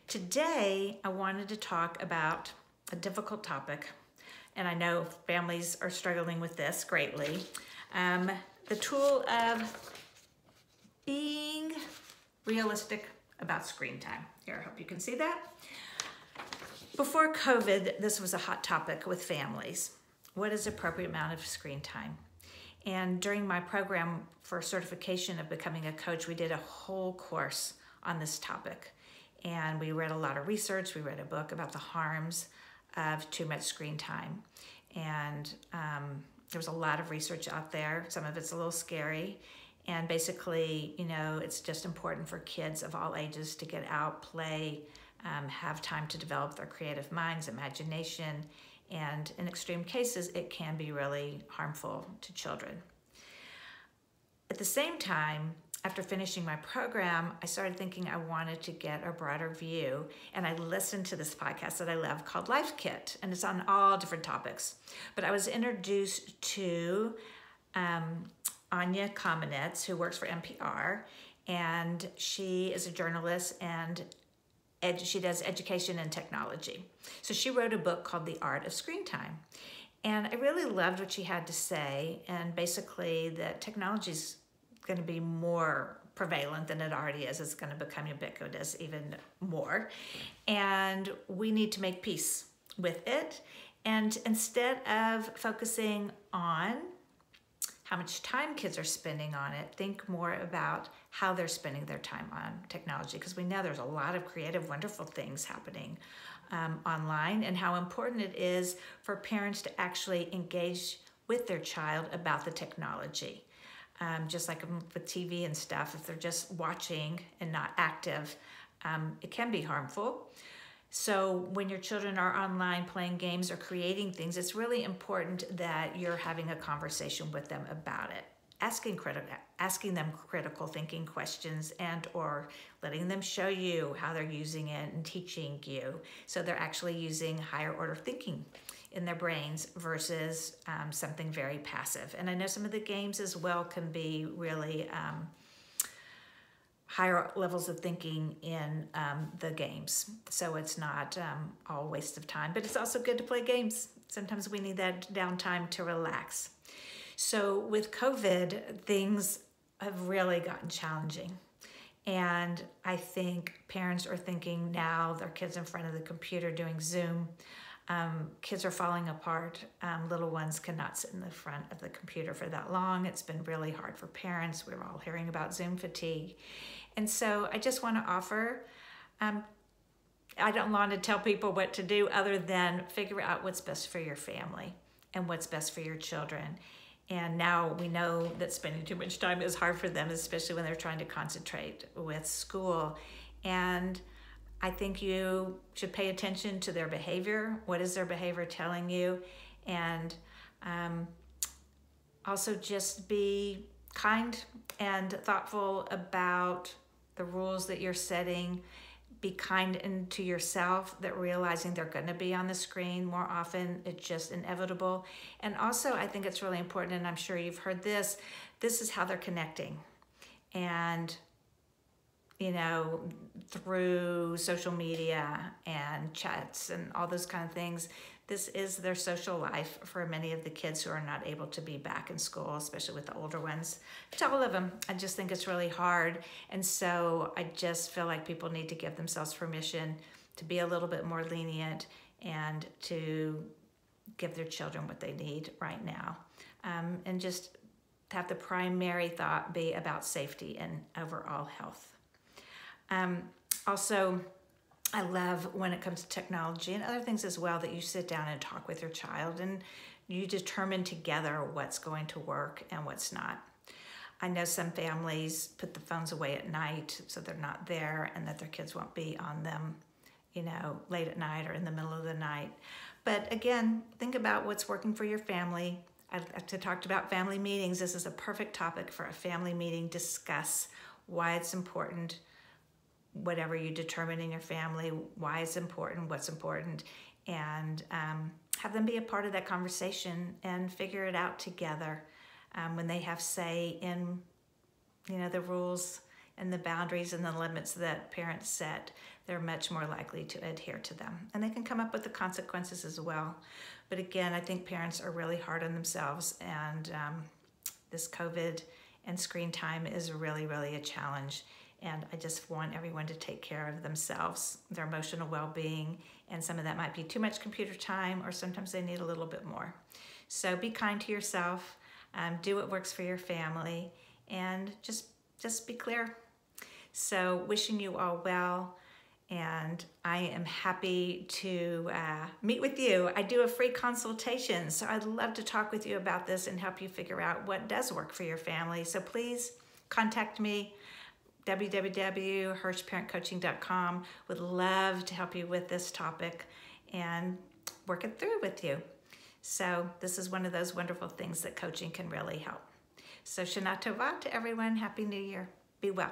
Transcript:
Today, I wanted to talk about a difficult topic, and I know families are struggling with this greatly. The tool of being realistic about screen time. Here, I hope you can see that. Before COVID, this was a hot topic with families. What is the appropriate amount of screen time? And during my program for certification of becoming a coach, we did a whole course on this topic. And we read a lot of research. We read a book about the harms of too much screen time. And there was a lot of research out there. Some of it's a little scary. And basically, it's just important for kids of all ages to get out, play, have time to develop their creative minds, imagination, and in extreme cases, it can be really harmful to children. At the same time, after finishing my program, I started thinking I wanted to get a broader view, and I listened to this podcast that I love called Life Kit, and it's on all different topics. But I was introduced to Anya Kamenetz, who works for NPR, and she is a journalist and she does education and technology. So she wrote a book called The Art of Screen Time. And I really loved what she had to say, and basically that technology is going to be more prevalent than it already is. It's going to become ubiquitous even more. And we need to make peace with it. And instead of focusing on how much time kids are spending on it, think more about how they're spending their time on technology, because we know there's a lot of creative, wonderful things happening online, and how important it is for parents to actually engage with their child about the technology. Just like with TV and stuff, if they're just watching and not active, it can be harmful. So when your children are online playing games or creating things, it's really important that you're having a conversation with them about it. Asking them critical thinking questions and or letting them show you how they're using it and teaching you. So they're actually using higher order thinking in their brains versus something very passive. And I know some of the games as well can be really higher levels of thinking in the games. So it's not all waste of time, but it's also good to play games. Sometimes we need that downtime to relax. So with COVID, things have really gotten challenging. And I think parents are thinking now their kids in front of the computer doing Zoom. Kids are falling apart. Little ones cannot sit in the front of the computer for that long. It's been really hard for parents. We're all hearing about Zoom fatigue. And so I just want to offer, I don't want to tell people what to do other than figure out what's best for your family and what's best for your children. And now we know that spending too much time is hard for them, especially when they're trying to concentrate with school. And I think you should pay attention to their behavior. What is their behavior telling you? And also just be kind and thoughtful about the rules that you're setting. Be kind to yourself, that realizing they're going to be on the screen more often. It's just inevitable. And also, I think it's really important, and I'm sure you've heard this is how they're connecting. And through social media and chats and all those kind of things, this is their social life for many of the kids who are not able to be back in school, especially with the older ones. To all of them, I just think it's really hard. And so I just feel like people need to give themselves permission to be a little bit more lenient and to give their children what they need right now. And just have the primary thought be about safety and overall health. Also, I love when it comes to technology and other things as well that you sit down and talk with your child and you determine together what's going to work and what's not. I know some families put the phones away at night so they're not there and that their kids won't be on them, late at night or in the middle of the night. But again, think about what's working for your family. I talked about family meetings. This is a perfect topic for a family meeting. Discuss why it's important, whatever you determine in your family, why it's important, what's important, and have them be a part of that conversation and figure it out together. When they have say in, the rules and the boundaries and the limits that parents set, they're much more likely to adhere to them. And they can come up with the consequences as well. But again, I think parents are really hard on themselves, and this COVID and screen time is really, really a challenge. And I just want everyone to take care of themselves, their emotional well-being, and some of that might be too much computer time, or sometimes they need a little bit more. So be kind to yourself, do what works for your family, and just be clear. So wishing you all well, and I am happy to meet with you. I do a free consultation, so I'd love to talk with you about this and help you figure out what does work for your family. So please contact me, www.hirschparentcoaching.com. Would love to help you with this topic and work it through with you. So this is one of those wonderful things that coaching can really help. So Shana Tova to everyone. Happy New Year. Be well.